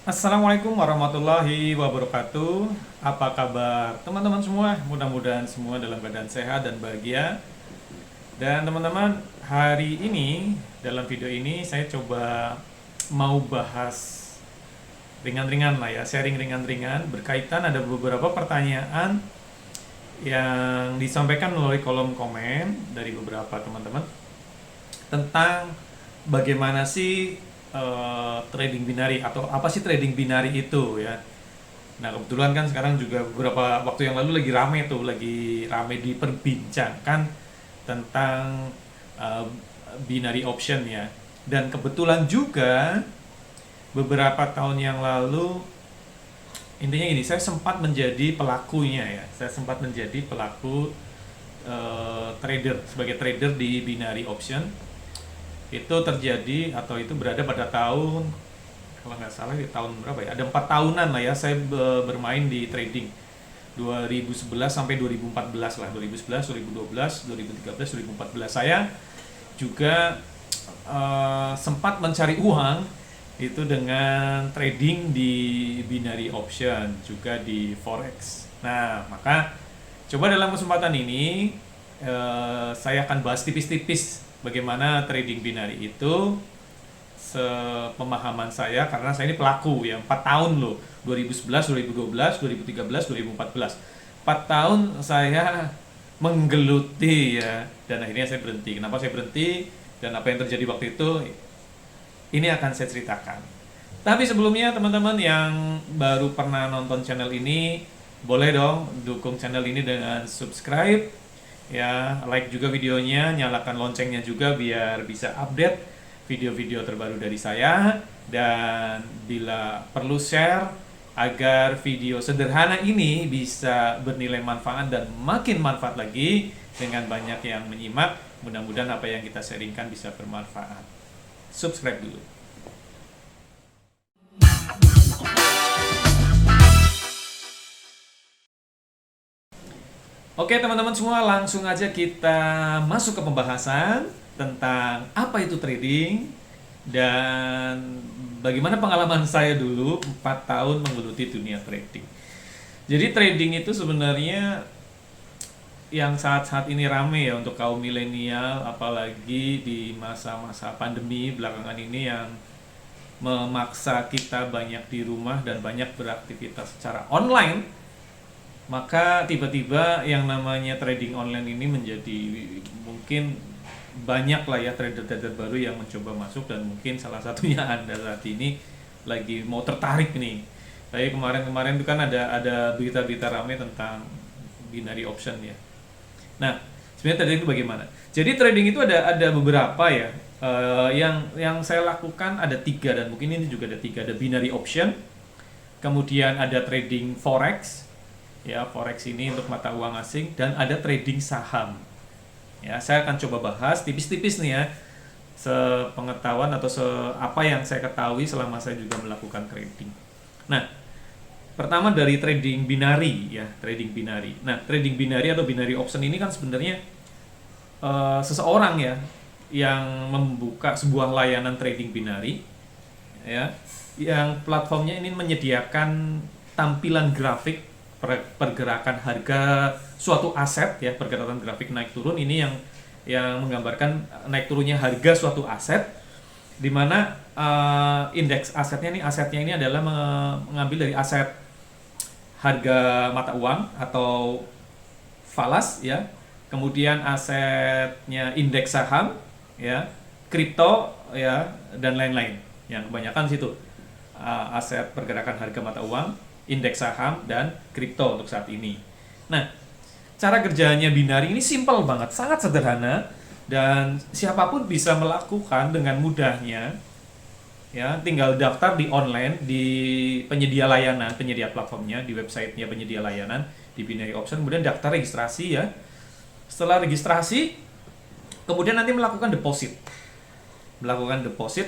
Assalamualaikum warahmatullahi wabarakatuh. Apa kabar teman-teman semua? Mudah-mudahan semua dalam keadaan sehat dan bahagia. Dan teman-teman, hari ini dalam video ini saya coba mau bahas ringan-ringan lah ya, sharing ringan-ringan berkaitan ada beberapa pertanyaan yang disampaikan melalui kolom komen dari beberapa teman-teman tentang bagaimana sih trading binari atau apa sih trading binari itu ya. Nah, kebetulan kan sekarang juga beberapa waktu yang lalu lagi rame diperbincangkan tentang uh, binary option ya. Dan kebetulan juga beberapa tahun yang lalu intinya ini saya sempat menjadi pelakunya ya. Saya sempat menjadi pelaku trader sebagai trader di binary option. Itu terjadi atau itu berada pada tahun, kalau nggak salah di tahun berapa ya, ada 4 tahunan lah ya saya bermain di trading 2011 sampai 2014 lah, 2011 2012 2013 2014 saya juga sempat mencari uang itu dengan trading di binary option juga di forex. Nah, maka coba dalam kesempatan ini saya akan bahas tipis-tipis bagaimana trading binary itu sepemahaman saya, karena saya ini pelaku ya 4 tahun loh, 2011 2012 2013 2014, 4 tahun saya menggeluti ya, dan akhirnya saya berhenti. Kenapa saya berhenti dan apa yang terjadi waktu itu, ini akan saya ceritakan. Tapi sebelumnya teman-teman yang baru pernah nonton channel ini, boleh dong dukung channel ini dengan subscribe ya, like juga videonya, nyalakan loncengnya juga biar bisa update video-video terbaru dari saya, dan bila perlu share agar video sederhana ini bisa bernilai manfaat dan makin manfaat lagi dengan banyak yang menyimak. Mudah-mudahan apa yang kita sharingkan bisa bermanfaat. Subscribe dulu. Oke teman-teman semua, langsung aja kita masuk ke pembahasan tentang apa itu trading dan bagaimana pengalaman saya dulu 4 tahun menggeluti dunia trading. Jadi trading itu sebenarnya yang saat-saat ini rame ya untuk kaum milenial, apalagi di masa-masa pandemi belakangan ini yang memaksa kita banyak di rumah dan banyak beraktivitas secara online. Maka tiba-tiba yang namanya trading online ini menjadi, mungkin banyak lah ya trader-trader baru yang mencoba masuk, dan mungkin salah satunya Anda saat ini lagi mau tertarik nih. Kayak kemarin-kemarin itu kan ada berita-berita ramai tentang binary option ya. Nah, sebenarnya trading itu bagaimana? Jadi trading itu ada beberapa ya. Yang saya lakukan ada tiga, dan mungkin ini juga ada tiga. Ada binary option, kemudian ada trading forex ya, forex ini untuk mata uang asing, dan ada trading saham ya. Saya akan coba bahas tipis-tipis nih ya, sepengetahuan atau apa yang saya ketahui selama saya juga melakukan trading. Nah, pertama dari trading binary ya, trading binary. Nah, trading binary atau binary option ini kan sebenarnya seseorang ya yang membuka sebuah layanan trading binary ya, yang platformnya ini menyediakan tampilan grafik pergerakan harga suatu aset ya, pergerakan grafik naik turun ini yang menggambarkan naik turunnya harga suatu aset, di mana indeks asetnya ini adalah mengambil dari aset harga mata uang atau falas ya, kemudian asetnya indeks saham ya, kripto ya, dan lain-lain. Yang kebanyakan situ aset pergerakan harga mata uang, indeks saham, dan kripto untuk saat ini. Nah, cara kerjanya binary ini simpel banget, sangat sederhana, dan siapapun bisa melakukan dengan mudahnya. Ya, tinggal daftar di online, di penyedia layanan, penyedia platformnya, di websitenya penyedia layanan di binary option, kemudian daftar registrasi ya. Setelah registrasi, kemudian nanti melakukan deposit.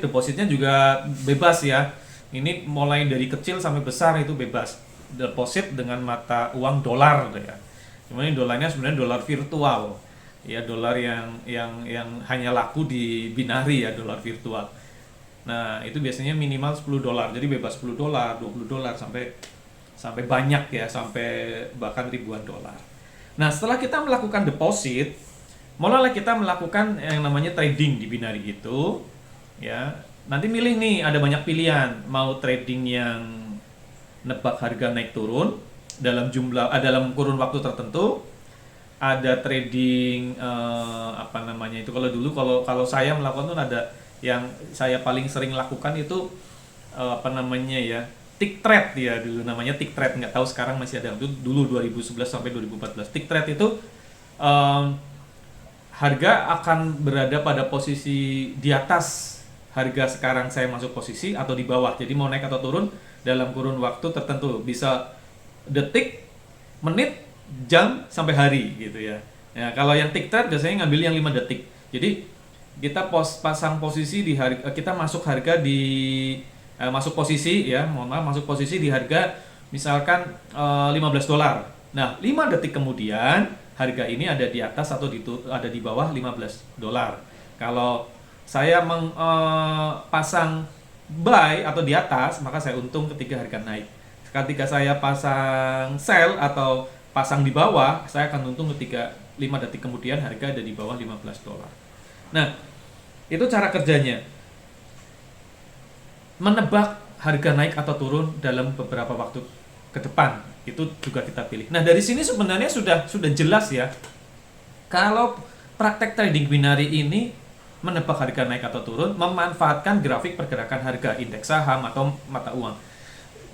Depositnya juga bebas ya. Ini mulai dari kecil sampai besar itu bebas. Deposit dengan mata uang dolar ya. Cuman ini dolarnya sebenarnya dolar virtual. Ya, dolar yang hanya laku di binary ya, dolar virtual. Nah, itu biasanya minimal $10. Jadi bebas $10, $20 sampai sampai banyak ya, sampai bahkan ribuan dolar. Nah, setelah kita melakukan deposit, mulailah kita melakukan yang namanya trading di binari itu, ya. Nanti milih nih, ada banyak pilihan, mau trading yang nebak harga naik turun dalam dalam kurun waktu tertentu, ada trading apa namanya itu, kalau dulu kalau kalau saya melakukan tuh ada yang saya paling sering lakukan itu apa namanya ya, tick trade ya, dulu namanya tick trade, nggak tahu sekarang masih ada, itu dulu 2011 sampai 2014. Tick trade itu em, harga akan berada pada posisi di atas harga sekarang saya masuk posisi, atau di bawah, jadi mau naik atau turun dalam kurun waktu tertentu, bisa detik, menit, jam, sampai hari gitu ya. Ya, kalau yang tick trade biasanya ngambil yang 5 detik. Jadi kita pasang posisi di harga, kita masuk harga di masuk posisi ya, mohon maaf, masuk posisi di harga misalkan $15. Nah, 5 detik kemudian harga ini ada di atas atau ada di bawah $15. Kalau saya pasang buy atau di atas, maka saya untung ketika harga naik. Ketika saya pasang sell atau pasang di bawah, saya akan untung ketika 5 detik kemudian harga ada di bawah $15. Nah, itu cara kerjanya. Menebak harga naik atau turun dalam beberapa waktu ke depan, itu juga kita pilih. Nah, dari sini sebenarnya sudah jelas ya. Kalau praktek trading binary ini menebak harga naik atau turun, memanfaatkan grafik pergerakan harga indeks saham atau mata uang.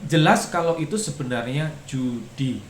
Jelas kalau itu sebenarnya judi.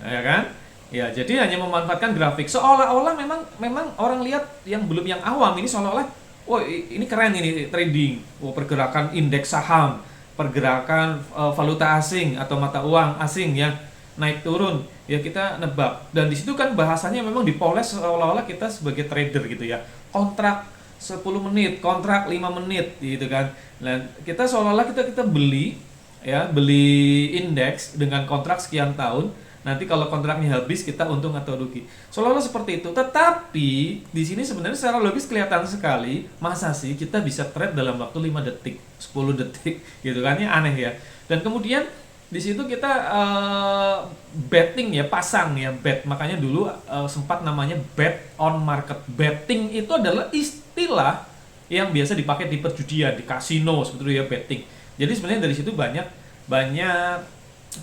Ya kan? Ya, jadi hanya memanfaatkan grafik, seolah-olah memang orang lihat yang belum, yang awam ini, seolah-olah oh ini keren ini trading. Oh, pergerakan indeks saham, pergerakan valuta asing atau mata uang asing ya, naik turun. Ya kita nebak. Dan di situ kan bahasanya memang dipoles seolah-olah kita sebagai trader gitu ya. Kontrak 10 menit, kontrak 5 menit gitu kan. Dan kita seolah-olah kita beli ya, beli indeks dengan kontrak sekian tahun. Nanti kalau kontraknya habis kita untung atau rugi. Seolah-olah seperti itu. Tetapi di sini sebenarnya secara logis kelihatan sekali, masa sih kita bisa trade dalam waktu 5 detik, 10 detik gitu kan, ya aneh ya. Dan kemudian di situ kita betting ya, pasang ya, bet. Makanya dulu sempat namanya bet on market. Betting itu adalah istilah yang biasa dipakai di perjudian, di kasino seperti itu ya, betting. Jadi sebenarnya dari situ banyak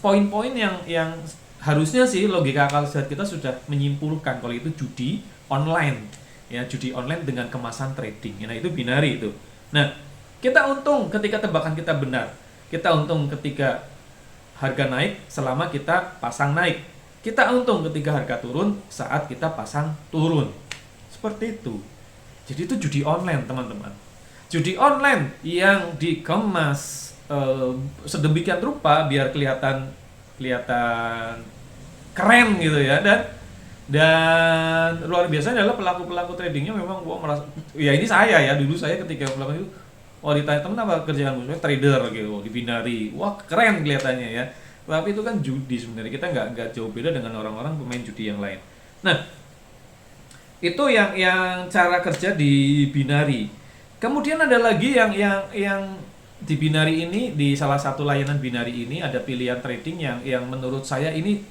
poin-poin yang harusnya sih logika akal sehat kita sudah menyimpulkan kalau itu judi online ya, judi online dengan kemasan trading. Nah, itu binary itu. Nah, kita untung ketika tebakan kita benar, kita untung ketika harga naik selama kita pasang naik, kita untung ketika harga turun saat kita pasang turun, seperti itu. Jadi itu judi online, teman-teman. Judi online yang dikemas sedemikian rupa biar kelihatan keren gitu ya, dan luar biasa adalah pelaku tradingnya memang gua merasa, ya ini saya ya, dulu saya ketika melakukan itu, ditanya temen apa kerjaanmu, saya trader gitu di binary, wah keren kelihatannya ya, tapi itu kan judi sebenarnya, kita nggak jauh beda dengan orang-orang pemain judi yang lain. Nah, itu yang cara kerja di binary. Kemudian ada lagi yang di binary ini, di salah satu layanan binary ini ada pilihan trading yang menurut saya ini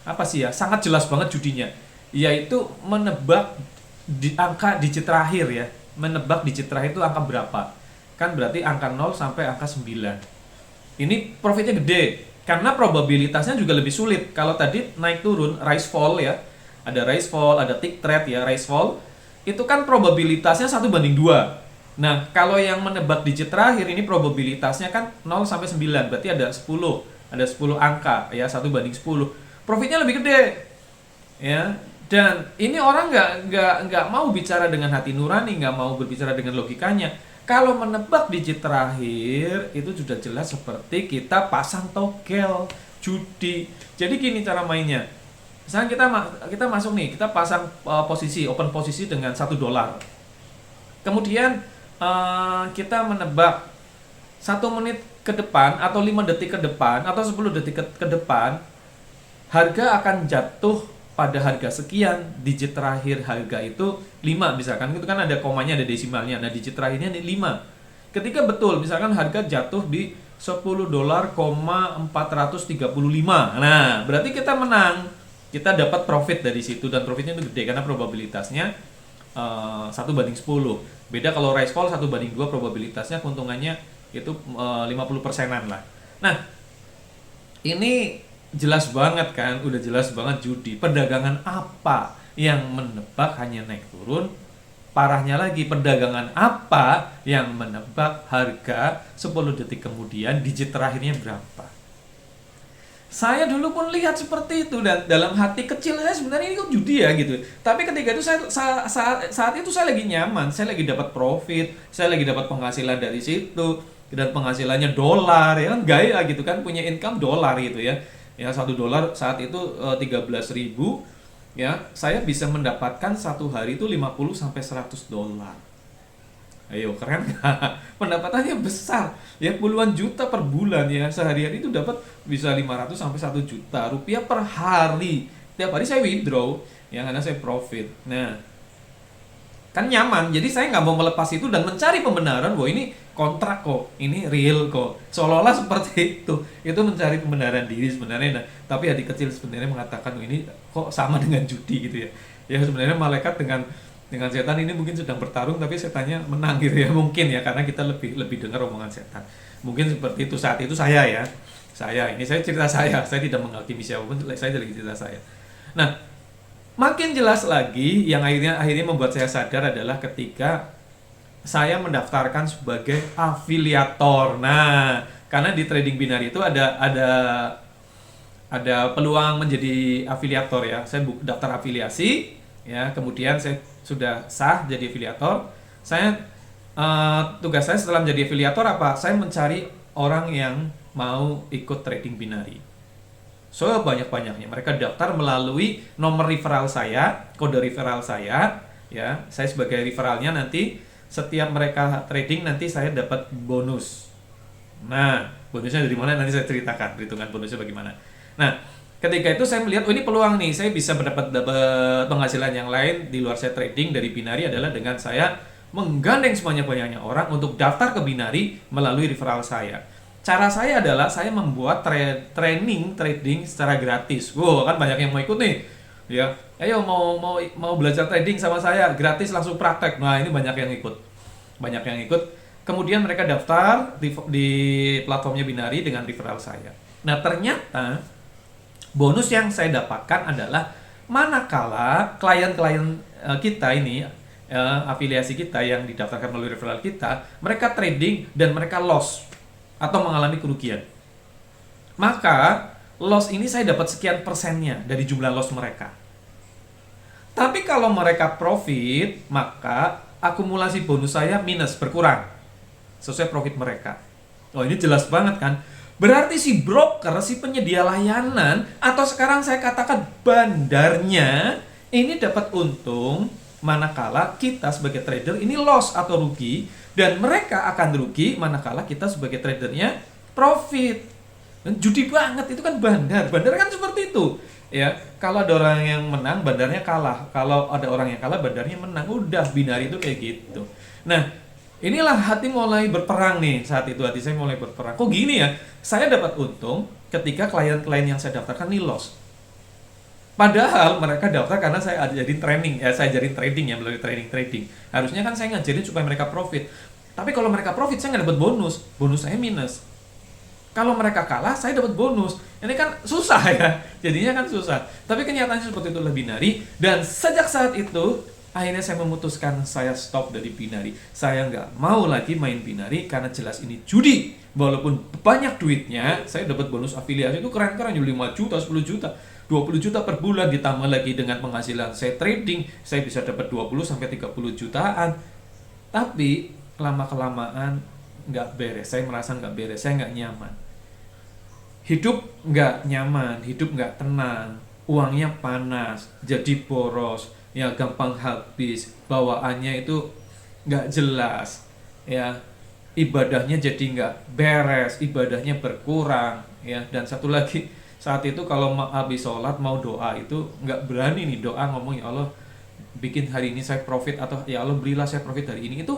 apa sih ya, sangat jelas banget judinya, yaitu menebak angka digit terakhir ya. Menebak digit terakhir itu angka berapa, kan berarti angka 0 sampai angka 9. Ini profitnya gede karena probabilitasnya juga lebih sulit. Kalau tadi naik turun, rise fall ya, ada rise fall, ada tick trade ya, rise fall itu kan probabilitasnya 1:2. Nah, kalau yang menebak digit terakhir ini probabilitasnya kan 0 sampai 9, berarti ada 10 angka ya, 1:10. Profitnya lebih gede. Ya. Dan ini orang nggak mau bicara dengan hati nurani, nggak mau berbicara dengan logikanya. Kalau menebak digit terakhir itu sudah jelas seperti kita pasang togel judi. Jadi gini cara mainnya. Misalnya kita masuk nih, kita pasang open posisi dengan $1. Kemudian kita menebak 1 menit ke depan atau 5 detik ke depan atau 10 detik ke depan, harga akan jatuh pada harga sekian, digit terakhir harga itu 5 misalkan, itu kan ada komanya, ada desimalnya. Nah, digit terakhirnya ini 5. Ketika betul misalkan harga jatuh di 10 dolar,435. Nah, berarti kita menang. Kita dapat profit dari situ, dan profitnya itu gede karena probabilitasnya 1 banding 10. Beda kalau rise fall 1 banding 2, probabilitasnya keuntungannya itu 50%-an lah. Nah, ini jelas banget kan, udah jelas banget judi. Perdagangan apa yang menebak hanya naik turun? Parahnya lagi, perdagangan apa yang menebak harga 10 detik kemudian digit terakhirnya berapa? Saya dulu pun lihat seperti itu, dan dalam hati kecil saya sebenarnya ini kok judi ya gitu. Tapi ketika itu saat itu saya lagi nyaman, saya lagi dapat profit, saya lagi dapat penghasilan dari situ, dan penghasilannya dolar ya kan, gaya gitu kan, punya income dolar gitu ya. Ya 1 dolar saat itu 13.000 ya, saya bisa mendapatkan satu hari itu 50 sampai 100 dolar. Ayo, keren nggak? Pendapatannya besar, ya puluhan juta per bulan ya. Seharian itu dapat bisa 500 sampai 1 juta rupiah per hari. Tiap hari saya withdraw, yang karena saya profit. Nah, kan nyaman, jadi saya nggak mau melepas itu dan mencari pembenaran bahwa ini kontrak kok, ini real kok, seolah-olah seperti itu mencari pembenaran diri sebenarnya. Nah, tapi hati kecil sebenarnya mengatakan ini kok sama dengan judi gitu ya. Ya sebenarnya malaikat dengan setan ini mungkin sedang bertarung, tapi setannya menang gitu ya, mungkin ya, karena kita lebih dengar omongan setan, mungkin seperti itu. Saat itu saya ini saya cerita saya tidak menghakimi siapapun, saya jadi cerita saya. Nah, makin jelas lagi yang akhirnya membuat saya sadar adalah ketika saya mendaftarkan sebagai afiliator. Nah, karena di trading binari itu ada peluang menjadi afiliator ya. Saya daftar afiliasi ya, kemudian saya sudah sah jadi afiliator. Tugas saya setelah menjadi afiliator apa? Saya mencari orang yang mau ikut trading binari. Banyak-banyaknya mereka daftar melalui nomor referral saya, kode referral saya ya. Saya sebagai referralnya, nanti setiap mereka trading nanti saya dapat bonus. Nah, bonusnya dari mana nanti saya ceritakan, perhitungan bonusnya bagaimana. Nah, ketika itu saya melihat, oh ini peluang nih, saya bisa dapat penghasilan yang lain di luar saya trading dari binari, adalah dengan saya menggandeng sebanyak-banyaknya orang untuk daftar ke binari melalui referral saya. Cara saya adalah saya membuat training trading secara gratis. Wow, kan banyak yang mau ikut nih. Ya, ayo mau belajar trading sama saya, gratis langsung praktek. Nah, ini banyak yang ikut. Kemudian mereka daftar di platformnya binari dengan referral saya. Nah, ternyata bonus yang saya dapatkan adalah manakala klien-klien kita ini, afiliasi kita yang didaftarkan melalui referral kita, mereka trading dan mereka loss atau mengalami kerugian, maka loss ini saya dapat sekian persennya dari jumlah loss mereka. Tapi kalau mereka profit, maka akumulasi bonus saya minus, berkurang sesuai profit mereka. Oh, ini jelas banget kan? Berarti si broker, si penyedia layanan, atau sekarang saya katakan bandarnya, ini dapat untung manakala kita sebagai trader ini loss atau rugi, dan mereka akan rugi manakala kita sebagai tradernya profit. Dan judi banget, itu kan bandar kan seperti itu ya. Kalau ada orang yang menang, bandarnya kalah. Kalau ada orang yang kalah, bandarnya menang. Udah, binari itu kayak gitu. Nah, inilah hati mulai berperang nih. Saat itu hati saya mulai berperang. Kok gini ya, saya dapat untung ketika klien-klien yang saya daftarkan nih loss. Padahal mereka daftar karena saya ajarin training, ya saya ajarin trading ya, melalui trading. Harusnya kan saya ngajarin supaya mereka profit. Tapi kalau mereka profit, saya nggak dapat bonus saya minus. Kalau mereka kalah, saya dapat bonus. Ini kan susah ya, jadinya kan susah. Tapi kenyataannya seperti itulah binari. Dan sejak saat itu, akhirnya saya memutuskan saya stop dari binari. Saya nggak mau lagi main binari karena jelas ini judi. Walaupun banyak duitnya, saya dapat bonus afiliasi itu keren-keren, 5 juta, 10 juta. 20 juta per bulan, ditambah lagi dengan penghasilan saya trading, saya bisa dapat 20 sampai 30 jutaan. Tapi lama-kelamaan nggak beres, saya merasa nggak beres, saya nggak nyaman. Hidup nggak nyaman, hidup nggak tenang, uangnya panas, jadi boros, ya gampang habis, bawaannya itu nggak jelas, ya ibadahnya jadi nggak beres, ibadahnya berkurang, ya. Dan satu lagi, saat itu kalau habis sholat mau doa itu nggak berani nih doa ngomong, ya Allah bikin hari ini saya profit, atau ya Allah berilah saya profit hari ini, itu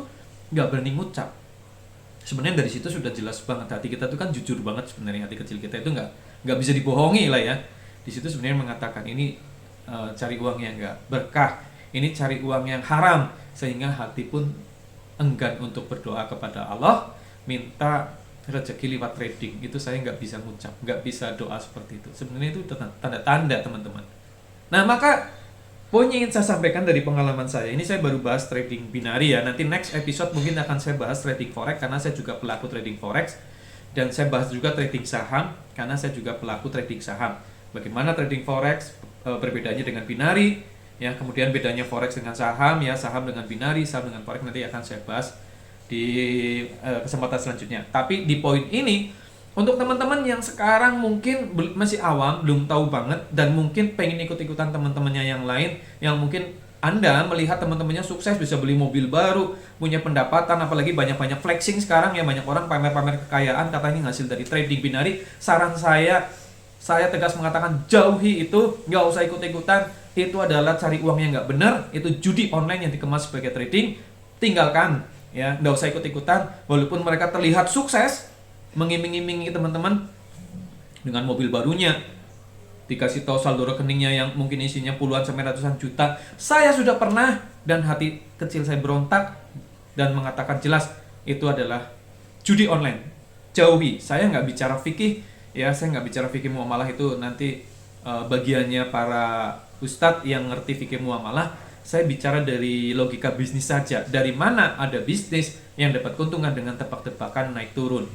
nggak berani ngucap. Sebenarnya dari situ sudah jelas banget, hati kita tuh kan jujur banget sebenarnya, hati kecil kita itu nggak bisa dibohongi lah ya. Di situ sebenarnya mengatakan ini cari uang yang nggak berkah, ini cari uang yang haram, sehingga hati pun enggan untuk berdoa kepada Allah minta rezeki lewat trading. Itu saya nggak bisa ngucap, nggak bisa doa seperti itu. Sebenarnya itu tanda-tanda teman-teman. Nah, maka poin yang ingin saya sampaikan dari pengalaman saya, ini saya baru bahas trading binari ya. Nanti next episode mungkin akan saya bahas trading forex, karena saya juga pelaku trading forex. Dan saya bahas juga trading saham, karena saya juga pelaku trading saham. Bagaimana trading forex perbedaannya dengan binari, ya, kemudian bedanya forex dengan saham, ya, saham dengan binari, saham dengan forex, nanti akan saya bahas di kesempatan selanjutnya. Tapi di poin ini, untuk teman-teman yang sekarang mungkin masih awam, belum tahu banget, dan mungkin pengen ikut-ikutan teman-temannya yang lain, yang mungkin Anda melihat teman-temannya sukses, bisa beli mobil baru, punya pendapatan, apalagi banyak-banyak flexing sekarang ya, banyak orang pamer-pamer kekayaan, katanya hasil dari trading binari. Saran saya tegas mengatakan jauhi itu, nggak usah ikut-ikutan. Itu adalah cari uang yang nggak benar, itu judi online yang dikemas sebagai trading. Tinggalkan, ya, nggak usah ikut-ikutan. Walaupun mereka terlihat sukses, mengiming-imingi teman-teman dengan mobil barunya, dikasih tahu saldo rekeningnya yang mungkin isinya puluhan sampai ratusan juta. Saya sudah pernah, dan hati kecil saya berontak dan mengatakan jelas itu adalah judi online. Jauhi. Saya nggak bicara fikih, ya, saya nggak bicara fikih muamalah, itu nanti bagiannya para ustadz yang ngerti fikih muamalah. Saya bicara dari logika bisnis saja. Dari mana ada bisnis yang dapat keuntungan dengan tebak-tebakan naik turun.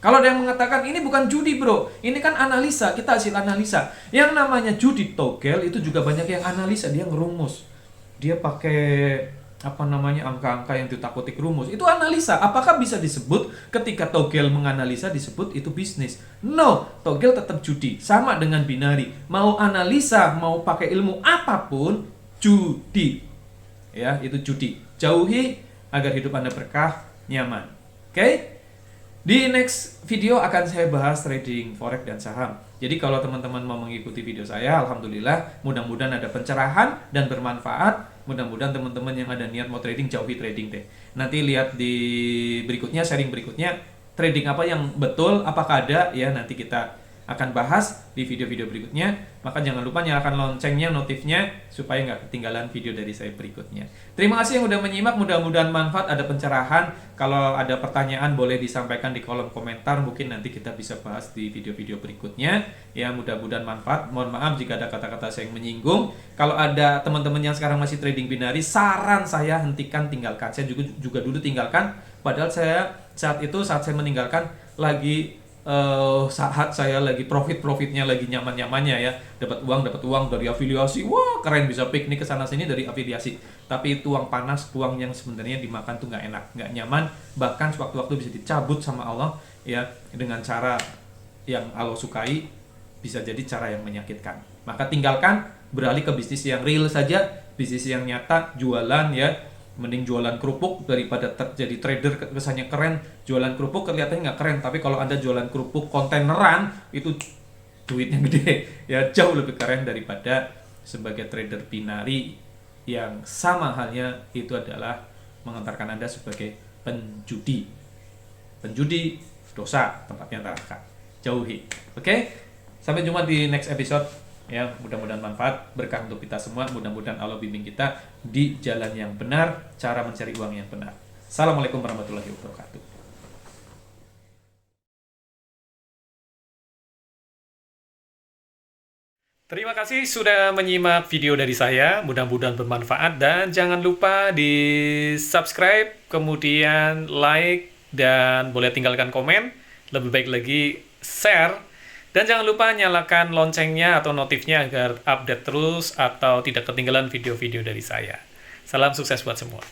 Kalau ada yang mengatakan ini bukan judi bro, ini kan analisa, kita hasil analisa. Yang namanya judi togel itu juga banyak yang analisa, dia ngerumus. Dia pakai angka-angka yang ditakuti rumus. Itu analisa. Apakah bisa disebut ketika togel menganalisa disebut itu bisnis? No, togel tetap judi. Sama dengan binari. Mau analisa, mau pakai ilmu apapun, judi. Ya, itu judi. Jauhi agar hidup Anda berkah, nyaman. Oke? Di next video akan saya bahas trading forex dan saham. Jadi kalau teman-teman mau mengikuti video saya, alhamdulillah, mudah-mudahan ada pencerahan dan bermanfaat. Mudah-mudahan teman-teman yang ada niat mau trading, jauhi trading deh. Nanti lihat di berikutnya, sharing berikutnya, trading apa yang betul, apakah ada, ya, nanti kita akan bahas di video-video berikutnya. Maka jangan lupa nyalakan loncengnya, notifnya, supaya nggak ketinggalan video dari saya berikutnya. Terima kasih yang udah menyimak, mudah-mudahan manfaat, ada pencerahan. Kalau ada pertanyaan boleh disampaikan di kolom komentar, mungkin nanti kita bisa bahas di video-video berikutnya. Ya, mudah-mudahan manfaat. Mohon maaf jika ada kata-kata saya yang menyinggung. Kalau ada teman-teman yang sekarang masih trading binari, saran saya hentikan, tinggalkan. Saya juga dulu tinggalkan, padahal saat saya meninggalkan lagi saat saya lagi profitnya, lagi nyaman-nyamannya, ya, dapat uang dari afiliasi. Wah, keren, bisa piknik ke sana sini dari afiliasi. Tapi itu uang panas, uang yang sebenarnya dimakan tuh nggak enak, nggak nyaman, bahkan sewaktu-waktu bisa dicabut sama Allah, ya, dengan cara yang Allah sukai, bisa jadi cara yang menyakitkan. Maka tinggalkan, beralih ke bisnis yang real saja, bisnis yang nyata, jualan, ya. Mending jualan kerupuk daripada jadi trader kesannya keren. Jualan kerupuk kelihatannya nggak keren, tapi kalau Anda jualan kerupuk kontaineran, itu duitnya gede, ya, jauh lebih keren daripada sebagai trader binari yang sama halnya itu adalah mengantarkan Anda sebagai penjudi. Penjudi dosa, tempatnya neraka. Jauhi. Oke? Sampai jumpa di next episode. Ya, mudah-mudahan manfaat, berkah untuk kita semua. Mudah-mudahan Allah bimbing kita di jalan yang benar, cara mencari uang yang benar. Assalamualaikum warahmatullahi wabarakatuh. Terima kasih sudah menyimak video dari saya. Mudah-mudahan bermanfaat, dan jangan lupa di subscribe, kemudian like, dan boleh tinggalkan komen. Lebih baik lagi share. Dan jangan lupa nyalakan loncengnya atau notifnya agar update terus atau tidak ketinggalan video-video dari saya. Salam sukses buat semua.